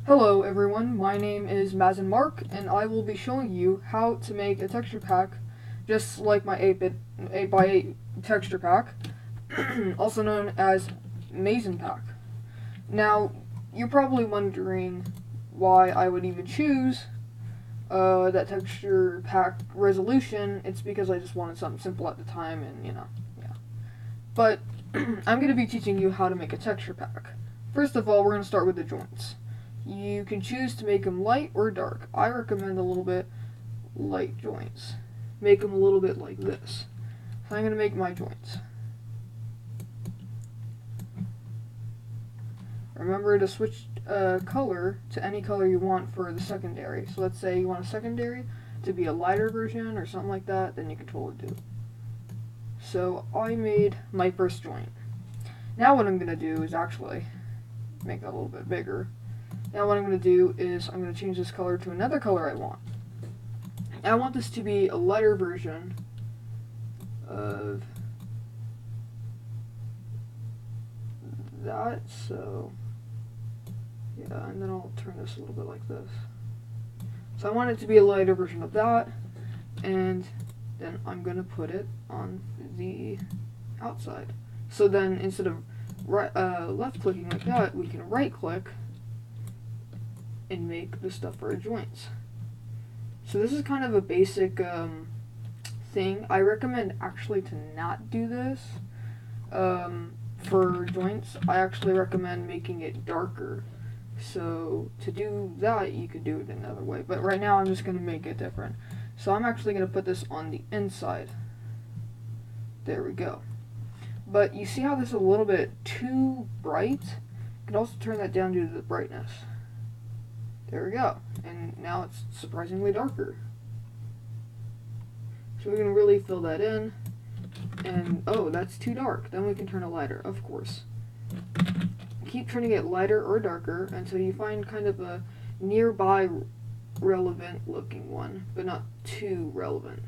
Hello everyone, my name is Mazen Mark, and I will be showing you how to make a texture pack just like my 8x8 texture pack, also known as Mazen Pack. Now, you're probably wondering why I would even choose that texture pack resolution. It's because I just wanted something simple at the time, and yeah. But I'm going to be teaching you how to make a texture pack. First of all, we're going to start with the joints. You can choose to make them light or dark. I recommend a little bit light joints. Make them a little bit like this. So I'm going to make my joints. Remember to switch color to any color you want for the secondary. So let's say you want a secondary to be a lighter version or something like that, then you can totally do it. So I made my first joint. Now what I'm going to do is actually make that a little bit bigger. Now what I'm going to do is I'm going to change this color to another color I want. I want this to be a lighter version of that, so yeah, and then I'll turn this a little bit like this. So I want it to be a lighter version of that, and then I'm going to put it on the outside. So then instead of left clicking like that, we can right click and make the stuff for our joints. So this is kind of a basic thing. I recommend actually to not do this for joints. I actually recommend making it darker. So to do that, you could do it another way. But right now I'm just going to make it different. So I'm actually going to put this on the inside. There we go. But you see how this is a little bit too bright? You can also turn that down due to the brightness. There we go. And now it's surprisingly darker. So we can really fill that in. And, oh, that's too dark. Then we can turn it lighter, of course. Keep turning it lighter or darker until you find kind of a nearby relevant looking one, but not too relevant.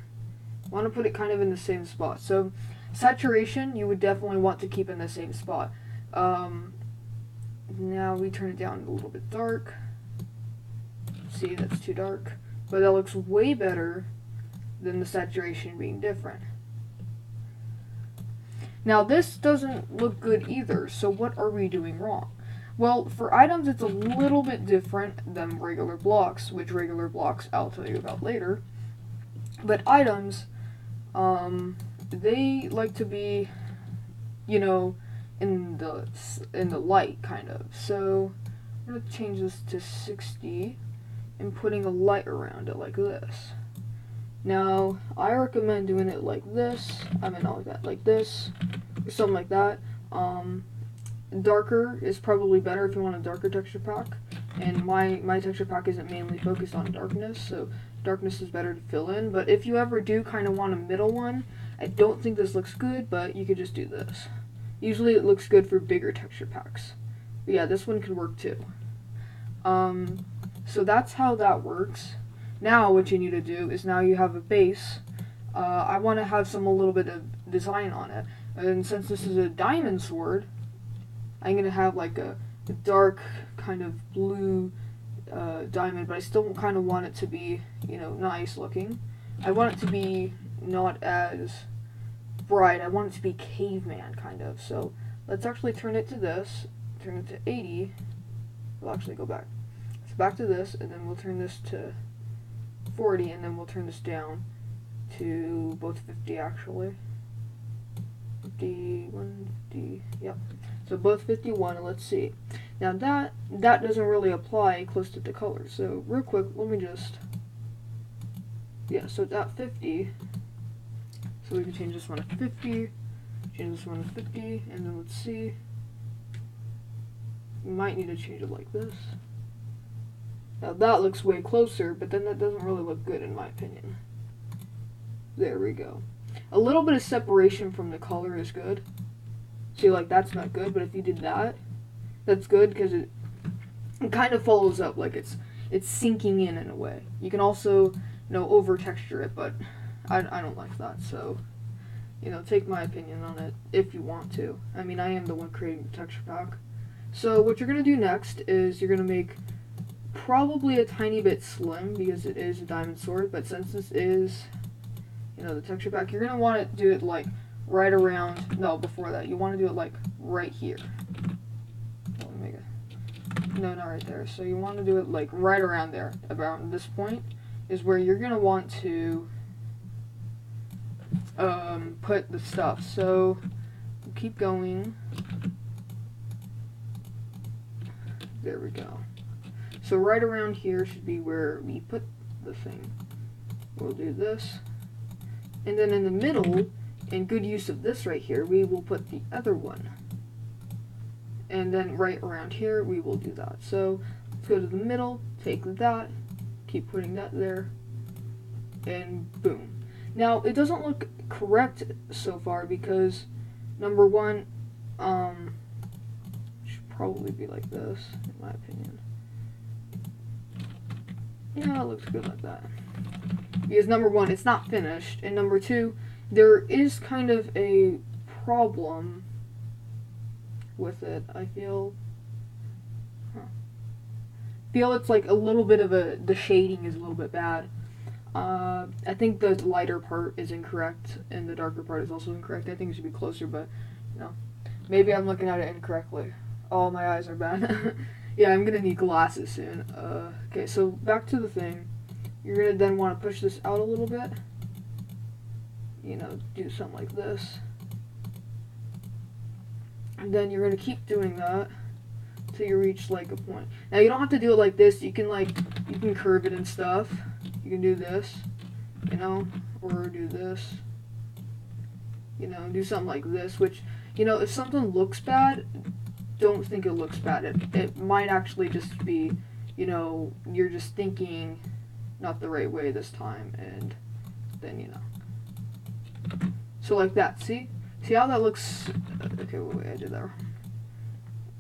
Want to put it kind of in the same spot. So saturation, you would definitely want to keep in the same spot. Now we turn it down a little bit dark. See, that's too dark, but that looks way better than the saturation being different. Now this doesn't look good either, so what are we doing wrong? Well, for items it's a little bit different than regular blocks, which regular blocks I'll tell you about later. But items, they like to be, you know, in the light kind of. So I'm gonna change this to 60. And putting a light around it like this. Now, I recommend doing it like this. I mean, not like that, like this, or something like that. Darker is probably better if you want a darker texture pack. And my texture pack isn't mainly focused on darkness, so darkness is better to fill in. But if you ever do kind of want a middle one, I don't think this looks good, but you could just do this. Usually it looks good for bigger texture packs. But yeah, this one could work too. So that's how that works. Now what you need to do is now you have a base. I want to have a little bit of design on it. And since this is a diamond sword, I'm going to have like a dark kind of blue diamond, but I still kind of want it to be, nice looking. I want it to be not as bright. I want it to be caveman kind of. So let's actually turn it to this. Turn it to 80. We'll actually go back. Back to this, and then we'll turn this to 40, and then we'll turn this down to both 50 actually. 51, 50, yep. So both 51, and let's see. Now that doesn't really apply close to the color. So real quick, let me just, yeah, so it's at 50. So we can change this one to 50, change this one to 50, and then let's see. We might need to change it like this. Now that looks way closer, but then that doesn't really look good in my opinion. There we go. A little bit of separation from the color is good. See, like that's not good, but if you did that, that's good because it kind of follows up, like it's sinking in a way. You can also, over texture it, but I don't like that, so take my opinion on it if you want to. I mean, I am the one creating the texture pack. So what you're going to do next is you're going to make probably a tiny bit slim because it is a diamond sword, but since this is, you know, the texture pack, you're going to want to do it like right around, no, before that, you want to do it like right here. Let me make it, no, not right there. So you want to do it like right around there, about this point is where you're going to want to put the stuff. So keep going. There we go. So right around here should be where we put the thing. We'll do this. And then in the middle, in good use of this right here, we will put the other one. And then right around here, we will do that. So let's go to the middle, take that, keep putting that there, and boom. Now, it doesn't look correct so far because, number one, should probably be like this, in my opinion. Yeah, it looks good like that. Because number one, it's not finished, and number two, there is kind of a problem with it. I feel it's like a little bit of the shading is a little bit bad. I think the lighter part is incorrect, and the darker part is also incorrect. I think it should be closer, but, you know, maybe I'm looking at it incorrectly. Oh, my eyes are bad. Yeah, I'm gonna need glasses soon. Okay, so back to the thing. You're gonna then want to push this out a little bit. You know, do something like this. And then you're gonna keep doing that till you reach like a point. Now you don't have to do it like this. You can curve it and stuff. You can do this, you know, or do this. You know, do something like this. Which, you know, if something looks bad, don't think it looks bad. It might actually just be, you know, you're just thinking not the right way this time, and then, you know. So like that. See how that looks? Okay, wait, I did that wrong.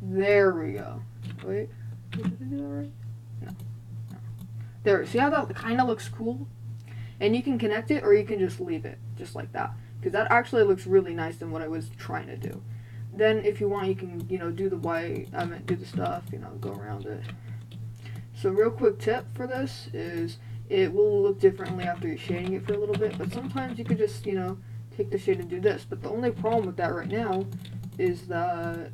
There we go. Wait, did I do that right? No. There, see how that kind of looks cool? And you can connect it, or you can just leave it, just like that. Because that actually looks really nice than what I was trying to do. Then, if you want, you can, you know, do the white, do the stuff, you know, go around it. So, real quick tip for this is, it will look differently after you're shading it for a little bit, but sometimes you could just, you know, take the shade and do this. But the only problem with that right now is that,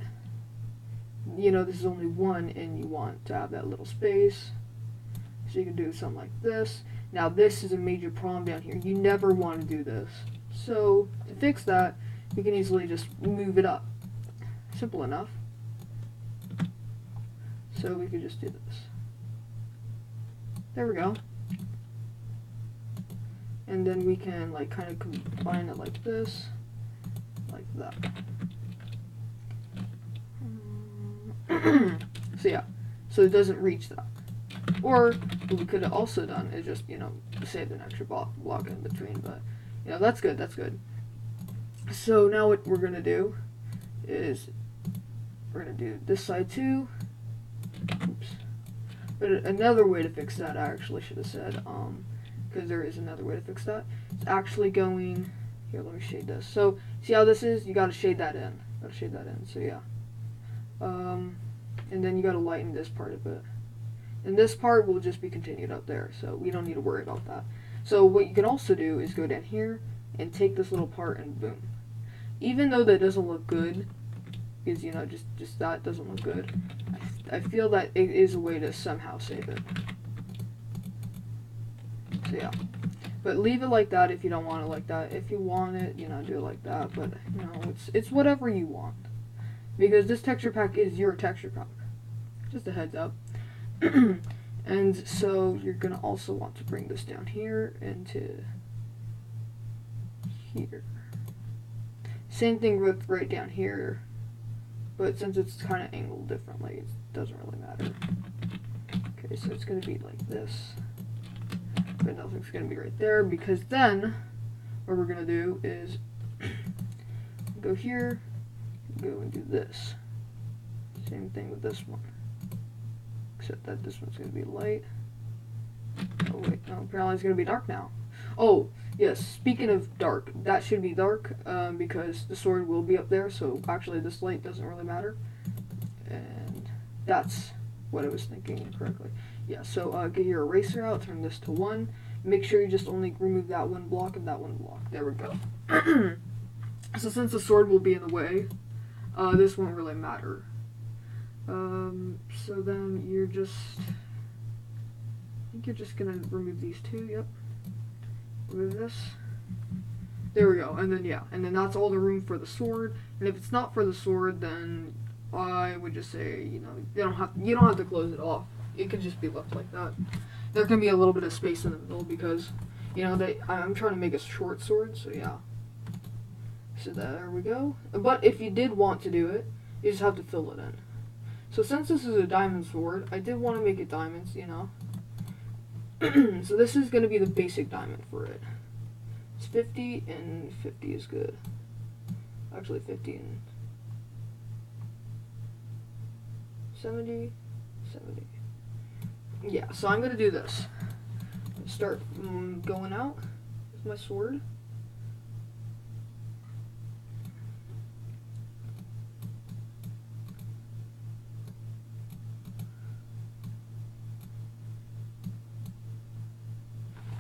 you know, this is only one, and you want to have that little space. So you can do something like this. Now this is a major problem down here. You never want to do this. So to fix that, you can easily just move it up. Simple enough. So we could just do this. There we go. And then we can like kind of combine it like this, like that. So yeah, so it doesn't reach that. Or what we could have also done is just, you know, save an extra block in between, but, you know, that's good, that's good. So now what we're going to do is we're going to do this side too. Oops. But another way to fix that, I actually should have said, because there is another way to fix that. It's actually going, here, let me shade this. So, see how this is? You got to shade that in. So yeah. And then you got to lighten this part a bit. And this part will just be continued up there, so we don't need to worry about that. So what you can also do is go down here and take this little part and boom. Even though that doesn't look good, because, you know, just that doesn't look good, I feel that it is a way to somehow save it. So yeah. But leave it like that if you don't want it like that. If you want it, you know, do it like that. But, you know, it's whatever you want. Because this texture pack is your texture pack. Just a heads up. And so you're going to also want to bring this down here into here. Same thing with right down here, but since it's kind of angled differently, it doesn't really matter. Okay, so it's going to be like this, but nothing's going to be right there, because then what we're going to do is go here, go and do this. Same thing with this one. Except that this one's going to be light. Oh wait, no, apparently it's going to be dark now. Oh, yes, speaking of dark, that should be dark, because the sword will be up there, so actually this light doesn't really matter. And that's what I was thinking incorrectly. Yeah, so get your eraser out, turn this to 1. Make sure you just only remove that one block and that one block. There we go. So since the sword will be in the way, this won't really matter. So then you're just, I think you're just gonna remove these two, yep. Remove this. There we go, and then yeah, and then that's all the room for the sword. And if it's not for the sword, then I would just say, you know, you don't have to close it off. It could just be left like that. There can be a little bit of space in the middle because, you know, I'm trying to make a short sword, so yeah. So there we go. But if you did want to do it, you just have to fill it in. So since this is a diamond sword, I did want to make it diamonds, you know. So this is going to be the basic diamond for it. It's 50 and 50 is good. Actually 50 and 70. Yeah, so I'm going to do this. Start going out with my sword.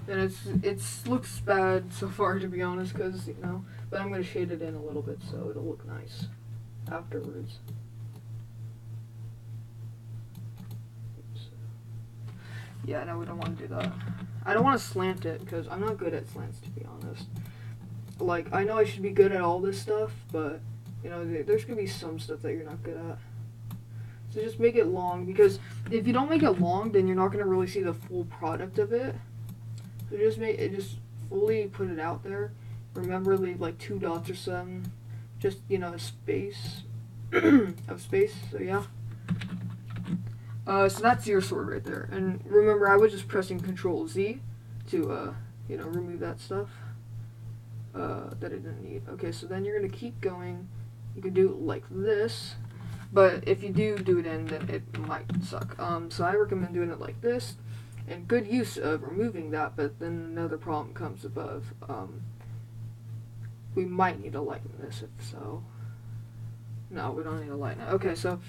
And it looks bad so far, to be honest, because, you know, but I'm going to shade it in a little bit so it'll look nice afterwards. Yeah, no, we don't want to do that. I don't want to slant it, because I'm not good at slants, to be honest. Like, I know I should be good at all this stuff, but, you know, there's going to be some stuff that you're not good at. So just make it long, because if you don't make it long, then you're not going to really see the full product of it. So just fully put it out there. Remember, leave like 2 dots or something. Just, you know, a space of space. So yeah. So that's your sword right there. And remember, I was just pressing Control Z to you know, remove that stuff that I didn't need. Okay, so then you're gonna keep going. You can do it like this, but if you do it in, then it might suck. So I recommend doing it like this. And good use of removing that, but then another problem comes above. We might need to lighten this, if so. No, we don't need to lighten it. Okay, so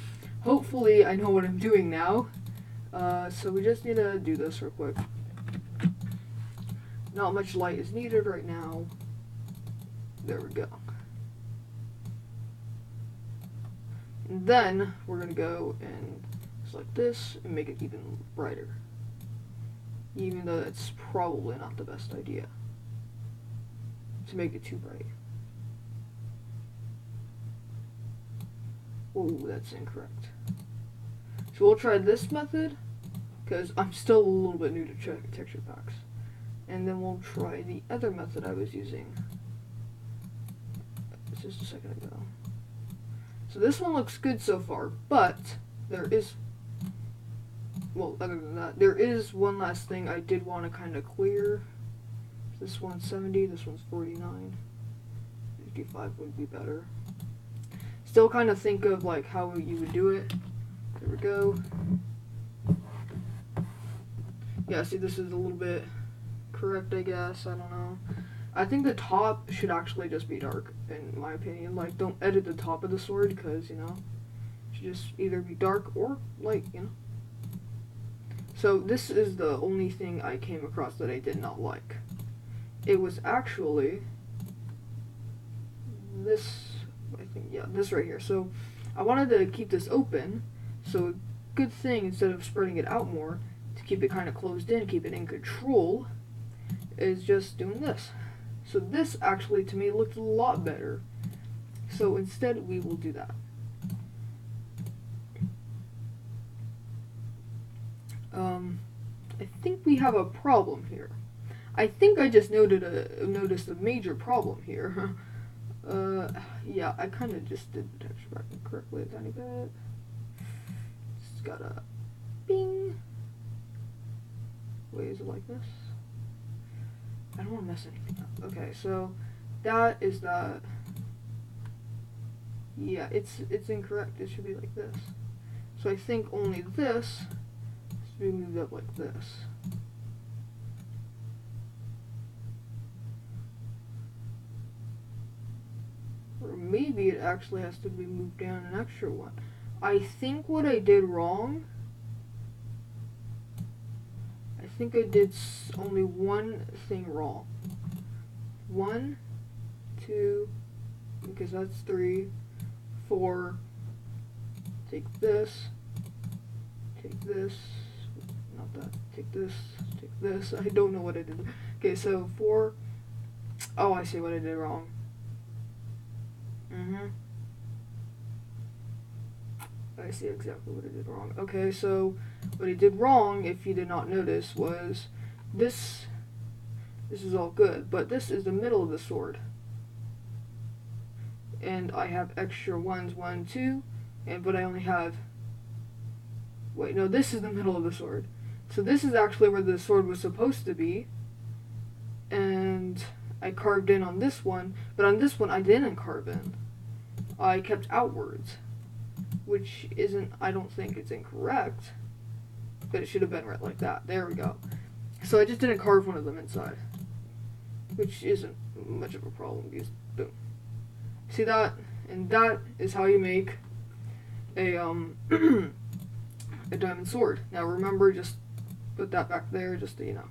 hopefully I know what I'm doing now. So we just need to do this real quick. Not much light is needed right now. There we go. And then we're going to go and select this and make it even brighter. Even though that's probably not the best idea to make it too bright. Oh, that's incorrect. So we'll try this method, because I'm still a little bit new to texture packs. And then we'll try the other method I was using just a second ago. So this one looks good so far, but there is, well, other than that, there is one last thing I did want to kind of clear. This one's 70, this one's 49. 55 would be better. Still kind of think of like how you would do it. There we go. Yeah, see, this is a little bit correct, I guess. I don't know. I think the top should actually just be dark, in my opinion. Like, don't edit the top of the sword, because, you know, it should just either be dark or light, you know. So this is the only thing I came across that I did not like. It was actually this, I think, yeah, this right here. So I wanted to keep this open, so a good thing, instead of spreading it out more, to keep it kind of closed in, keep it in control, is just doing this. So this actually, to me, looked a lot better. So instead, we will do that. I think we have a problem here. I think I just noticed a major problem here. Yeah, I kind of just did the texture pack incorrectly a tiny bit. Just gotta bing. Wait, is it like this? I don't want to mess anything up. Okay, so that is that. Yeah, it's incorrect. It should be like this. So I think only this should be moved up like this. Or maybe it actually has to be moved down an extra one. I think what I did wrong think I did only one thing wrong. 1, 2, because that's 3, 4, take this, not that, take this, I don't know what I did. Okay, so 4, oh, I see what I did wrong. I see exactly what I did wrong. Okay, so what I did wrong, if you did not notice, was this is all good, but this is the middle of the sword. And I have extra ones, 1, 2, but I only have, wait, no, this is the middle of the sword. So this is actually where the sword was supposed to be, and I carved in on this one, but on this one I didn't carve in. I kept outwards, which isn't, I don't think it's incorrect, but it should have been right like that. There we go. So I just didn't carve one of them inside, which isn't much of a problem, because boom. See that? And that is how you make a a diamond sword. Now remember, just put that back there, just so you know.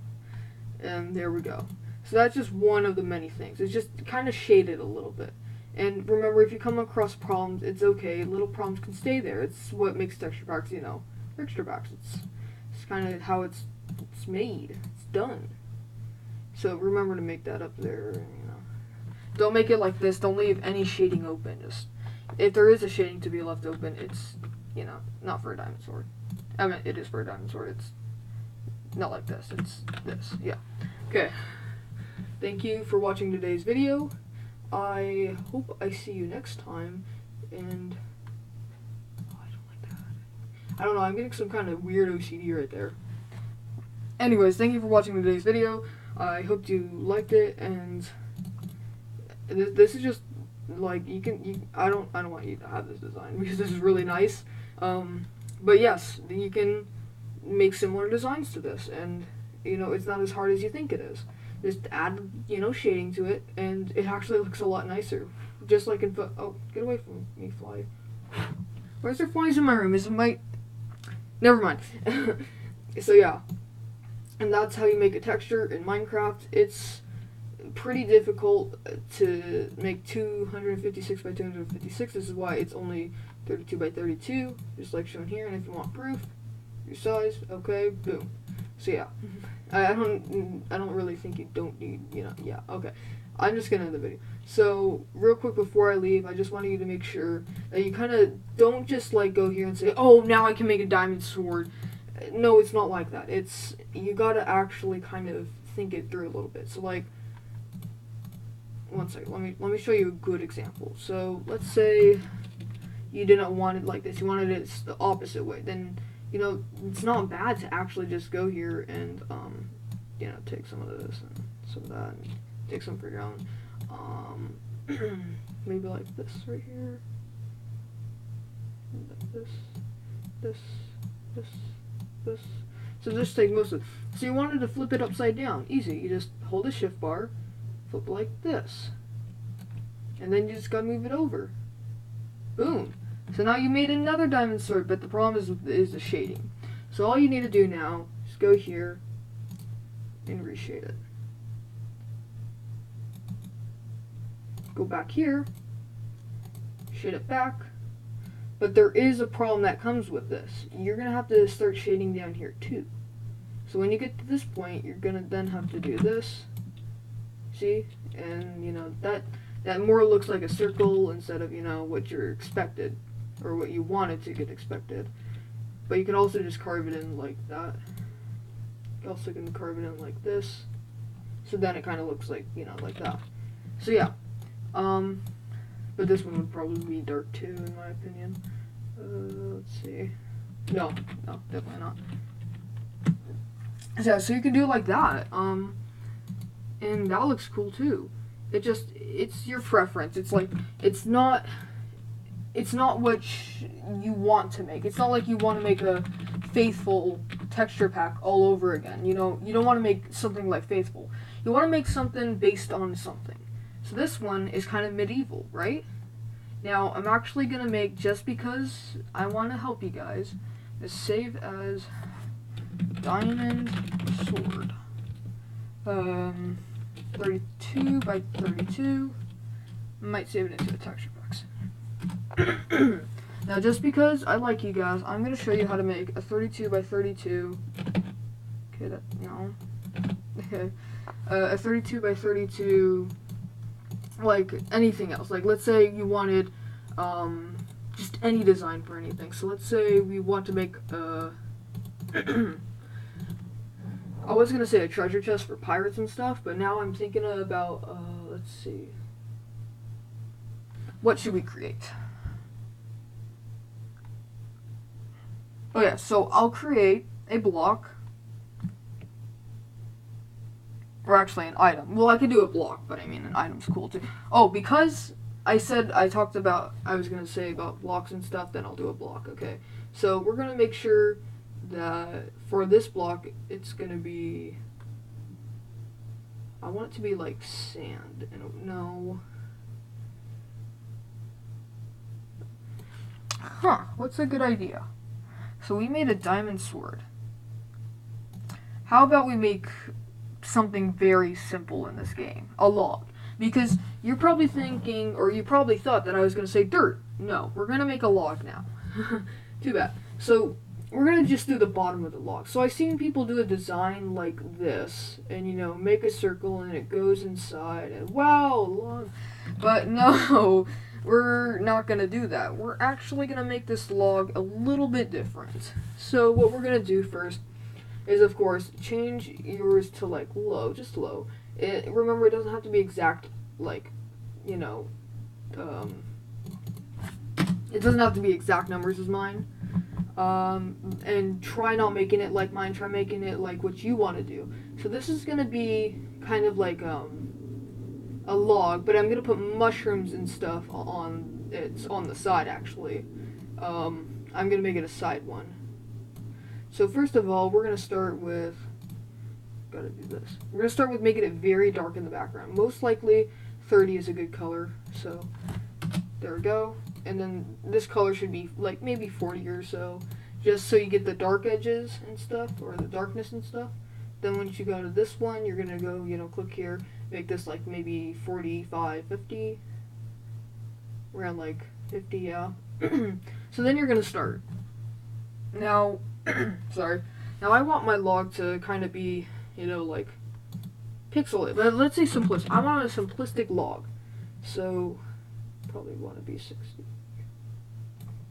And there we go. So that's just one of the many things. It's just kind of shaded a little bit. And remember, if you come across problems, it's okay. Little problems can stay there. It's what makes texture packs, you know, texture packs. It's kind of how it's made. It's done. So remember to make that up there, you know. Don't make it like this. Don't leave any shading open. Just, if there is a shading to be left open, it's, you know, not for a diamond sword. I mean, it is for a diamond sword. It's not like this. It's this. Yeah. Okay. Thank you for watching today's video. I hope I see you next time, and oh, I don't like that. I don't know, I'm getting some kind of weird OCD right there. Anyways, thank you for watching today's video. I hope you liked it, and this is just like, I don't want you to have this design because this is really nice. But yes, you can make similar designs to this, and you know, it's not as hard as you think it is. Just add, you know, shading to it, and it actually looks a lot nicer. Just like in oh, get away from me, fly. Why is there flies in my room? Is it my... Never mind. So yeah. And that's how you make a texture in Minecraft. It's pretty difficult to make 256 by 256. This is why it's only 32 by 32, just like shown here. And if you want proof, your size, okay, boom. So yeah, I don't really think you don't need, you know, yeah, okay. I'm just gonna end the video. So, real quick before I leave, I just wanted you to make sure that you kind of don't just, like, go here and say, oh, now I can make a diamond sword. No, it's not like that. It's, you gotta actually kind of think it through a little bit. So, like, one second, let me show you a good example. So, let's say you didn't want it like this, you wanted it the opposite way, then, you know, it's not bad to actually just go here and, you know, take some of this and some of that, and take some for your own. Maybe like this right here. Like this. So just take most of it. So you wanted to flip it upside down. Easy. You just hold the shift bar, flip like this. And then you just gotta move it over. Boom. So now you made another diamond sword, but the problem is the shading. So all you need to do now is go here and reshade it. Go back here, shade it back, but there is a problem that comes with this. You're going to have to start shading down here too. So when you get to this point, you're going to then have to do this, see? And, you know, that more looks like a circle instead of, you know, what you're expected. Or what you wanted to get expected. But you can also just carve it in like that. You also can carve it in like this. So then it kind of looks like, you know, like that. So yeah. But this one would probably be dark too, in my opinion. Let's see. No, definitely not. So, yeah, so you can do it like that. And that looks cool too. It's your preference. It's like, it's not what you want to make. It's not like you want to make a Faithful texture pack all over again. You know, you don't want to make something like Faithful. You want to make something based on something. So this one is kind of medieval, right? Now, I'm actually going to make, just because I want to help you guys, is save as diamond sword. 32 by 32. Might save it into the texture packs. Now, just because I like you guys, I'm going to show you how to make a 32 by 32. Okay, no. Okay. A 32 by 32, like anything else. Like, let's say you wanted just any design for anything. So let's say we want to make a I was gonna say a treasure chest for pirates and stuff, but now I'm thinking about let's see, what should we create? Oh yeah, so I'll create a block, or actually an item. Well, I could do a block, but I mean an item's cool too. Oh, because I was gonna say about blocks and stuff, then I'll do a block, okay? So we're gonna make sure that for this block, it's gonna be, I want it to be like sand, and no. What's a good idea? So we made a diamond sword. How about we make something very simple in this game? A log. Because you're probably thinking, or you probably thought that I was going to say dirt. No, we're going to make a log now. Too bad. So we're going to just do the bottom of the log. So I've seen people do a design like this, and you know, make a circle and it goes inside, and wow, log. But no, we're not going to do that. We're actually going to make this log a little bit different. So what we're going to do first is, of course, change yours to like low, just low. Remember, it doesn't have to be exact, like, you know, it doesn't have to be exact numbers as mine. And try not making it like mine, try making it like what you want to do. So this is going to be kind of like a log, but I'm going to put mushrooms and stuff on the side, actually. I'm going to make it a side one. So first of all, we're going to start with, gotta do this. We're going to start with making it very dark in the background. Most likely 30 is a good color, so there we go. And then this color should be like maybe 40 or so, just so you get the dark edges and stuff, or the darkness and stuff. Then once you go to this one, you're going to go, you know, click here, make this like maybe 45, 50, around like 50, yeah. So then you're going to start. Now, sorry. Now I want my log to kind of be, you know, like pixelated, but let's say simplistic. I want a simplistic log, so probably want to be 60.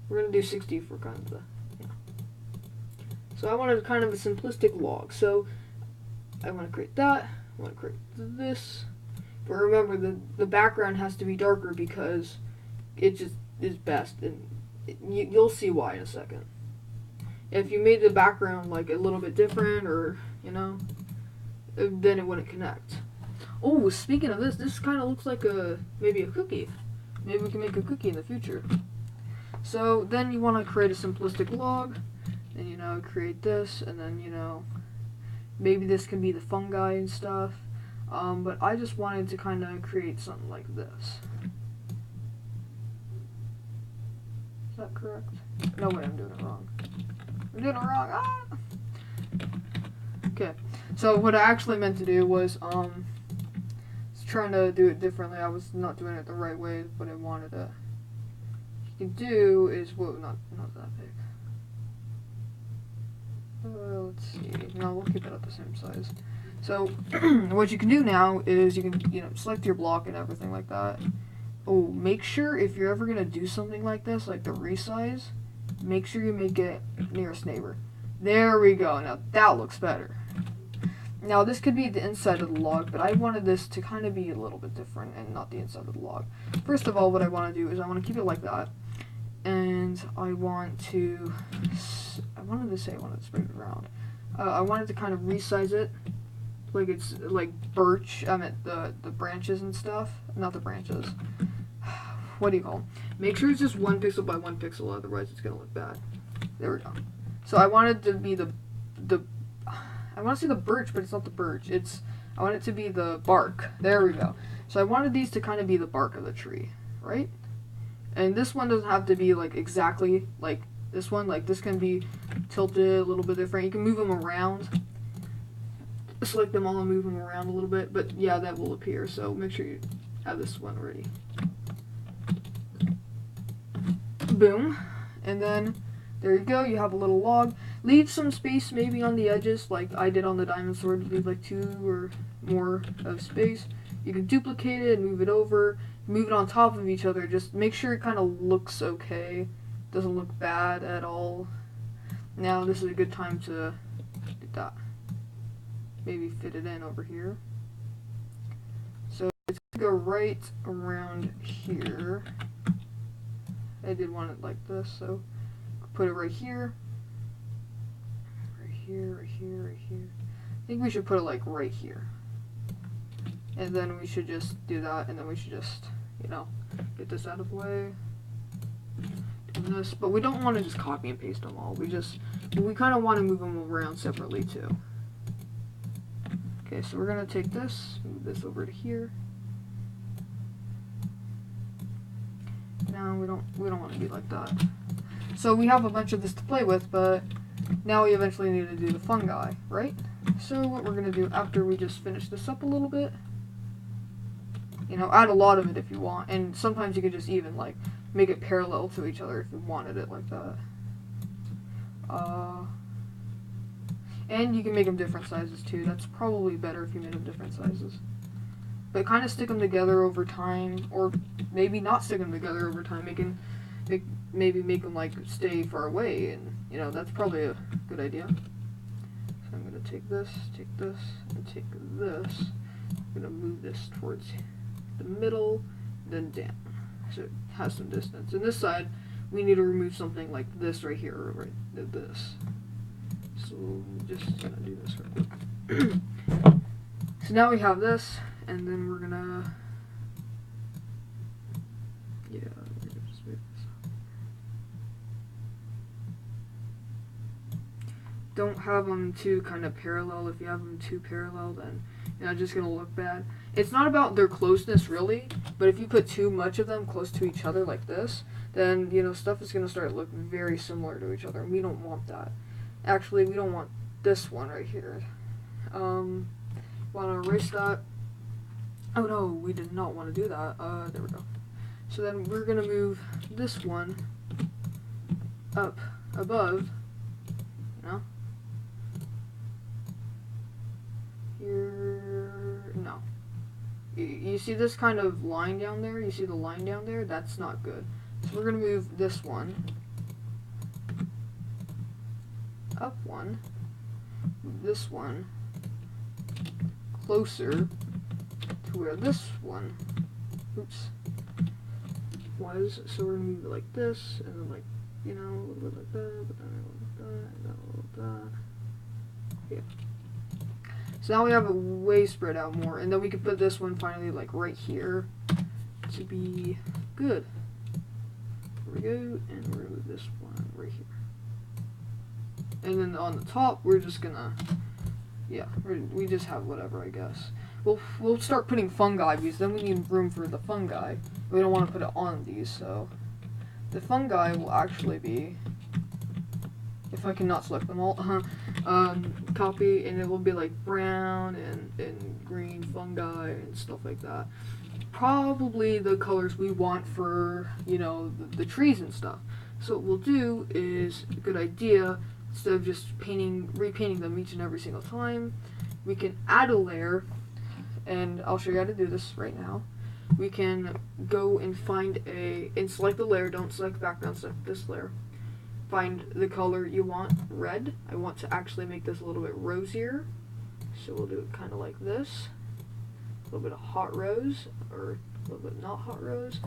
We're gonna do 60 for kind of the, yeah. So I wanted kind of a simplistic log. So I want to create that. I want to create this. But remember, the background has to be darker because it just is best, and you'll see why in a second. If you made the background like a little bit different, or you know, then it wouldn't connect. Oh, speaking of this kind of looks like maybe a cookie. Maybe we can make a cookie in the future. So then you want to create a simplistic log, and you know, create this, and then you know, maybe this can be the fungi and stuff. But I just wanted to kind of create something like this. Is that correct? No way, I'm doing it wrong. I'm doing it wrong. Ah! Okay, so what I actually meant to do was trying to do it differently. I was not doing it the right way, but I wanted to. What you can do is, whoa, not that big. Let's see. No, we'll keep it at the same size. So what you can do now is you can, you know, select your block and everything like that. Oh, make sure if you're ever gonna do something like this, like the resize, make sure you make it nearest neighbor. There we go. Now that looks better. Now this could be the inside of the log, but I wanted this to kind of be a little bit different and not the inside of the log. First of all, what I want to do is I want to keep it like that, and I wanted to spread it around. I wanted to kind of resize it, like it's like birch. I meant the branches and stuff, not the branches. What do you call them? Make sure it's just 1 pixel by 1 pixel, otherwise it's gonna look bad. There we go. So I wanted to be I want to say the birch, but it's not the birch. I want it to be the bark. There we go. So I wanted these to kind of be the bark of the tree, right? And this one doesn't have to be like exactly like this one. Like this can be tilted a little bit different. You can move them around. Select them all and move them around a little bit, but yeah, that will appear, so make sure you have this one ready. Boom. And then there you go, you have a little log. Leave some space maybe on the edges, like I did on the diamond sword. Leave like 2 or more of space. You can duplicate it and move it over, move it on top of each other. Just make sure it kind of looks okay, doesn't look bad at all. Now this is a good time to do that. Maybe fit it in over here. So it's gonna go right around here. I did want it like this, so put it right here. Right here, right here, right here. I think we should put it like right here. And then we should just do that, and then we should just, you know, get this out of the way. Do this, but we don't want to just copy and paste them all. We kind of want to move them around separately too. Okay, so we're gonna take this, move this over to here. No, we don't want to be like that. So we have a bunch of this to play with, but now we eventually need to do the fungi, right? So what we're gonna do after we just finish this up a little bit, you know, add a lot of it if you want, and sometimes you can just even like make it parallel to each other if you wanted it like that. And you can make them different sizes too. That's probably better if you made them different sizes. But kind of stick them together over time, or maybe not stick them together over time. Maybe make them like stay far away, and you know, that's probably a good idea. So I'm gonna take this, and take this. I'm gonna move this towards the middle, then down, so it has some distance. And this side, we need to remove something like this right here, or right this. So I'm just gonna do this real quick. So now we have this, and then we're gonna, yeah, just move this. Don't have them too kind of parallel. If you have them too parallel, then you know, it's just gonna look bad. It's not about their closeness really, but if you put too much of them close to each other like this, then you know, stuff is gonna start to look very similar to each other, and we don't want that. Actually, we don't want this one right here. Want to erase that. Oh no, we did not want to do that. There we go. So then we're going to move this one up above, you know. Here, no. You see this kind of line down there? You see the line down there? That's not good. So we're going to move this one up one, this one closer to where this one, oops, was. So we're gonna move it like this, and then like, you know, a little bit like that, but then a little bit like that, and then a little bit like that. Yeah. So now we have it way spread out more, and then we can put this one finally like right here to be good. There we go, and we're gonna move this one right here. And then on the top, we're just gonna, yeah, we just have whatever, I guess. We'll start putting fungi, because then we need room for the fungi. We don't want to put it on these, so the fungi will actually be, if I cannot select them all, copy, and it will be like brown and green fungi and stuff like that. Probably the colors we want for, you know, the trees and stuff. So what we'll do is, a good idea, instead of just repainting them each and every single time, we can add a layer, and I'll show you how to do this right now. We can go and and select the layer, don't select background, select this layer. Find the color you want, red. I want to actually make this a little bit rosier, so we'll do it kind of like this. A little bit of hot rose, or a little bit not hot rose.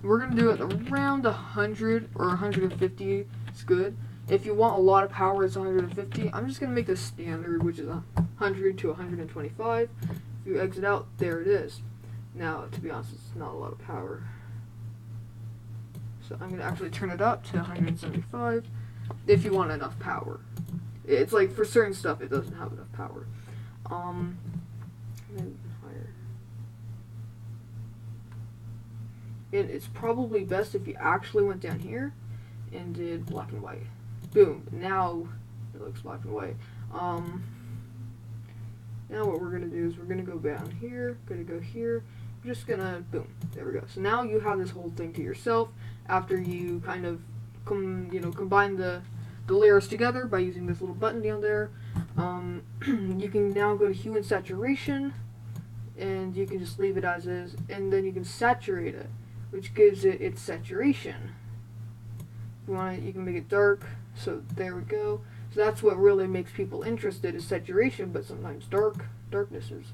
We're going to do it around 100 or 150, it's good. If you want a lot of power, it's 150. I'm just going to make this standard, which is 100 to 125. If you exit out, there it is. Now, to be honest, it's not a lot of power. So I'm going to actually turn it up to 175 if you want enough power. It's like for certain stuff, it doesn't have enough power. Then higher. And it's probably best if you actually went down here and did black and white. Boom. Now it looks black and white. Now what we're going to do is we're going to go down here, going to go here, we're just going to, boom, there we go. So now you have this whole thing to yourself after you kind of, combine the layers together by using this little button down there. You can now go to hue and saturation, and you can just leave it as is, and then you can saturate it, which gives it its saturation. If you want it, you can make it dark, so there we go. So that's what really makes people interested is saturation, but sometimes darkness is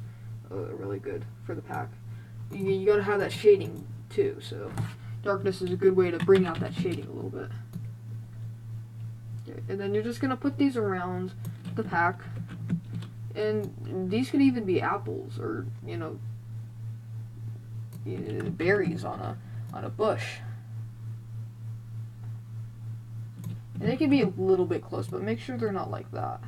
really good for the pack. You gotta have that shading too, so darkness is a good way to bring out that shading a little bit. Okay, and then you're just gonna put these around the pack, and these could even be apples or berries on a bush. And they can be a little bit close, but make sure they're not like that.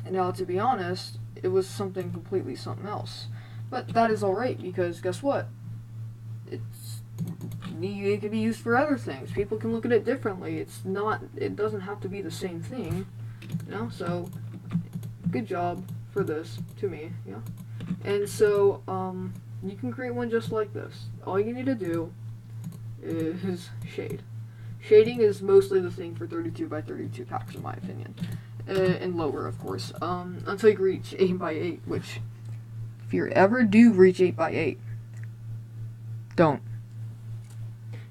And now, to be honest, it was something something else. But that is alright, because guess what? It can be used for other things. People can look at it differently. It doesn't have to be the same thing. So good job for this, to me, yeah. And so, you can create one just like this. All you need to do is shade. Shading is mostly the thing for 32 by 32 packs, in my opinion. And lower, of course, until you reach 8 by 8, which, if you ever do reach 8 by 8, don't.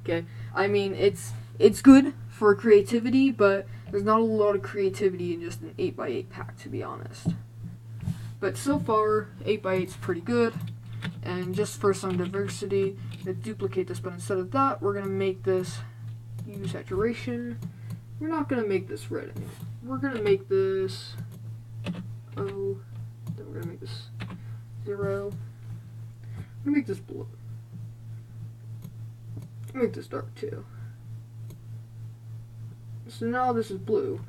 Okay? I mean, it's good for creativity, but there's not a lot of creativity in just an 8 by 8 pack, to be honest. But so far, 8 by 8 is pretty good. And just for some diversity, let's duplicate this, but instead of that, we're going to make this hue saturation. We're not going to make this red anymore. We're going to make this O, then we're going to make this 0. I'm going to make this blue. Make this dark too. So now this is blue,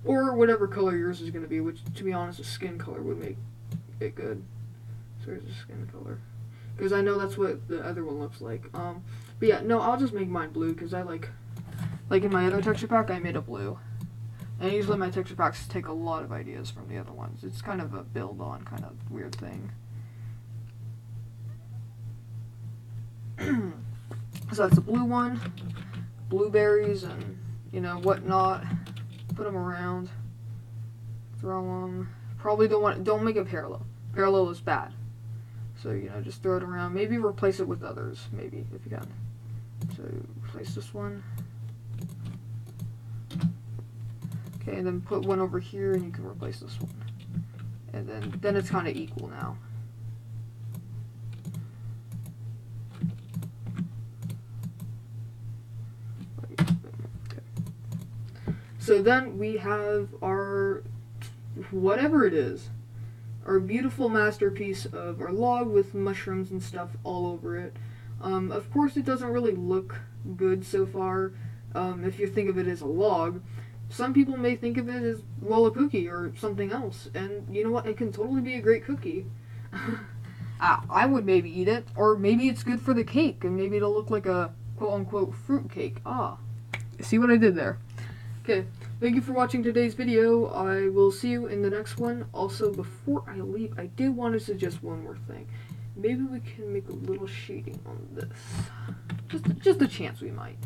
or whatever color yours is going to be, which, to be honest, a skin color would make it good. So here's the skin color, because I know that's what the other one looks like. But yeah, no, I'll just make mine blue, because I like in my other texture pack, I made a blue. And usually my texture packs take a lot of ideas from the other ones. It's kind of a build-on kind of weird thing. So that's a blue one. Blueberries and, whatnot. Put them around. Throw them. Probably don't make it parallel. Parallel is bad. So, just throw it around. Maybe replace it with others, maybe, if you can. So, replace this one. Okay, and then put one over here, and you can replace this one. And then it's kind of equal now. Okay. So then we have our, whatever it is, our beautiful masterpiece of our log with mushrooms and stuff all over it. Of course, it doesn't really look good so far, if you think of it as a log. Some people may think of it as, well, a cookie or something else, and you know what, it can totally be a great cookie. I would maybe eat it, or maybe it's good for the cake, and maybe it'll look like a quote-unquote fruit cake. See what I did there? Okay, thank you for watching today's video. I will see you in the next one. Also, before I leave, I did want to suggest one more thing. Maybe we can make a little shading on this. Just a chance we might.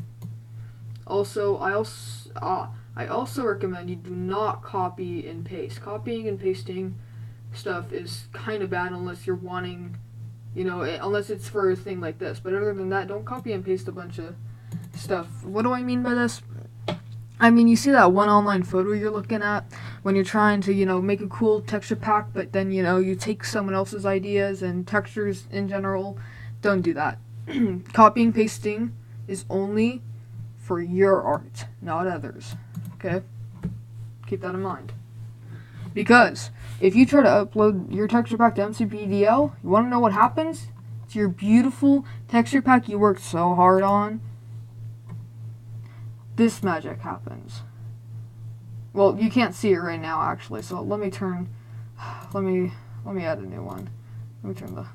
Also, I also recommend you do not copy and paste. Copying and pasting stuff is kind of bad unless you're wanting, unless it's for a thing like this. But other than that, don't copy and paste a bunch of stuff. What do I mean by this? I mean, you see that one online photo you're looking at when you're trying to, make a cool texture pack, but then, you take someone else's ideas and textures in general. Don't do that. Copying, pasting is only for your art, not others. Okay? Keep that in mind. Because if you try to upload your texture pack to MCPE, you want to know what happens? It's your beautiful texture pack you worked so hard on. This magic happens. Well, you can't see it right now, actually, so let me add a new one. Let me turn the,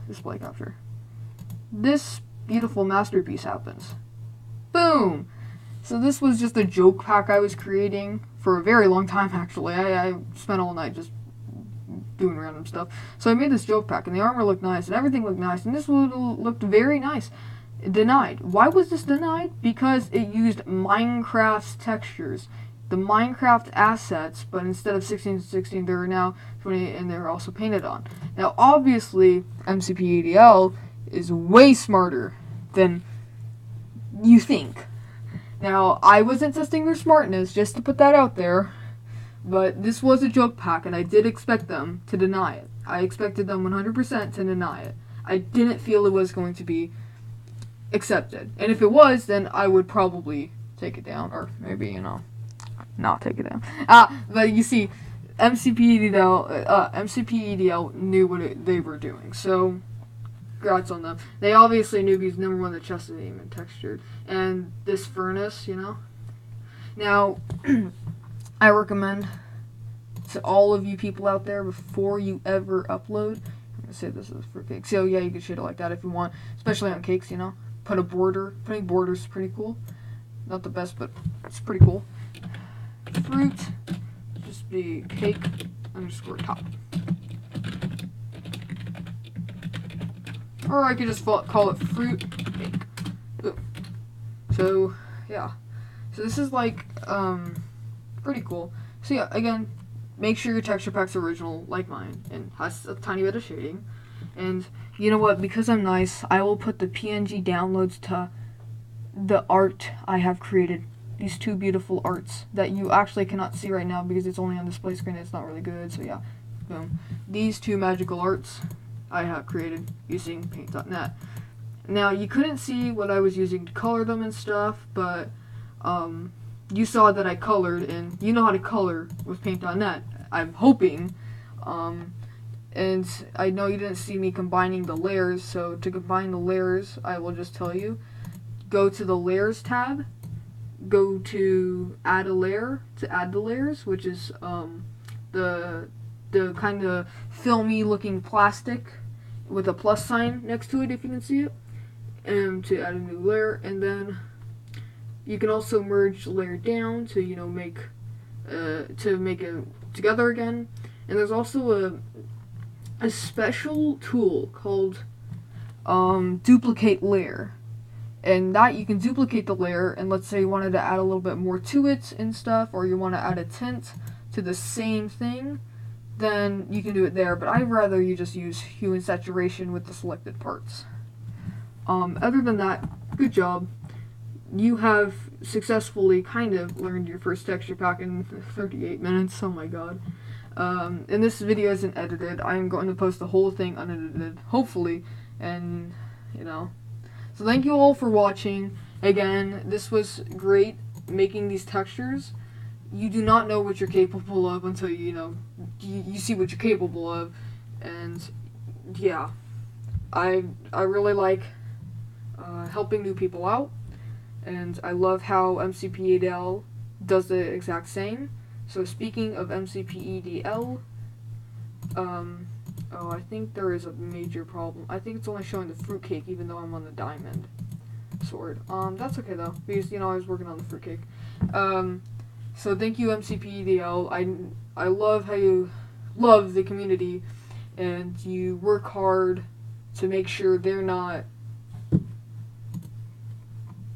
display capture. This beautiful masterpiece happens. Boom! So this was just a joke pack I was creating for a very long time, actually. I spent all night just doing random stuff. So I made this joke pack, and the armor looked nice, and everything looked nice, and this looked very nice. Denied. Why was this denied? Because it used Minecraft's textures. The Minecraft assets, but instead of 16 to 16, there are now 20, and they're also painted on. Now, obviously, MCPE is way smarter than you think. Now, I wasn't testing their smartness, just to put that out there, but this was a joke pack, and I did expect them to deny it. I expected them 100% to deny it. I didn't feel it was going to be accepted. And if it was, then I would probably take it down, or maybe, not take it down. But you see, MCPEDL knew what they were doing, so congrats on them. They obviously knew because number one, the chest isn't even textured, and this furnace, Now, I recommend to all of you people out there, before you ever upload, I'm gonna say this is for cakes. So yeah, you can shade it like that if you want, especially on cakes. Put a border. Putting borders is pretty cool. Not the best, but it's pretty cool. Fruit, just be cake _top. Or I could just call it fruit cake. Boom. So yeah, so this is like pretty cool. So yeah, again, make sure your texture pack's original like mine and has a tiny bit of shading. And you know what? Because I'm nice, I will put the PNG downloads to the art I have created. These two beautiful arts that you actually cannot see right now because it's only on display screen and it's not really good. So yeah, boom. These two magical arts I have created using paint.net. Now, you couldn't see what I was using to color them and stuff, but you saw that I colored, and you know how to color with paint.net, I'm hoping. And I know you didn't see me combining the layers, so to combine the layers, I will just tell you, go to the Layers tab, go to Add a Layer to add the layers, which is the kind of filmy looking plastic with a plus sign next to it, if you can see it, and to add a new layer. And then you can also merge the layer down to make it together again. And there's also a special tool called duplicate layer, and that you can duplicate the layer, and let's say you wanted to add a little bit more to it and stuff, or you want to add a tint to the same thing, then you can do it there. But I'd rather you just use hue and saturation with the selected parts. Other than that, good job. You have successfully kind of learned your first texture pack in 38 minutes. Oh my god. And this video isn't edited. I am going to post the whole thing unedited, hopefully, and so thank you all for watching. Again, this was great making these textures. You do not know what you're capable of until you see what you're capable of. And yeah, I really like helping new people out, and I love how MCPEDL does the exact same. So speaking of MCPEDL, I think there is a major problem. I think it's only showing the fruitcake even though I'm on the diamond sword. That's okay though, because I was working on the fruitcake. So thank you, MCPEDL. I love how you love the community, and you work hard to make sure they're not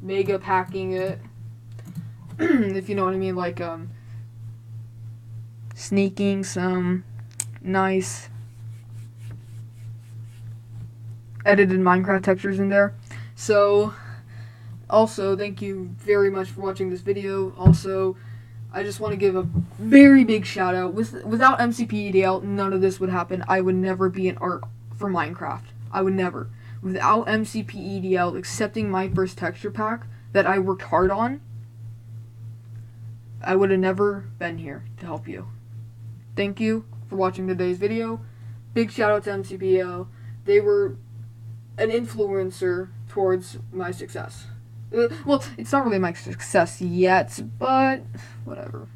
mega packing it, if you know what I mean, like sneaking some nice edited Minecraft textures in there. So also, thank you very much for watching this video. Also, I just want to give a very big shout out. Without MCPEDL, none of this would happen. I would never be an art for Minecraft. I would never. Without MCPEDL accepting my first texture pack that I worked hard on, I would have never been here to help you. Thank you for watching today's video. Big shout out to MCPEDL. They were an influencer towards my success. Well, it's not really my success yet, but whatever.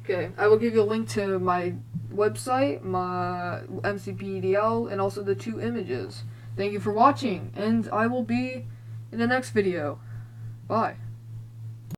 Okay, I will give you a link to my website, my MCPEDL, and also the two images. Thank you for watching, and I will be in the next video. Bye.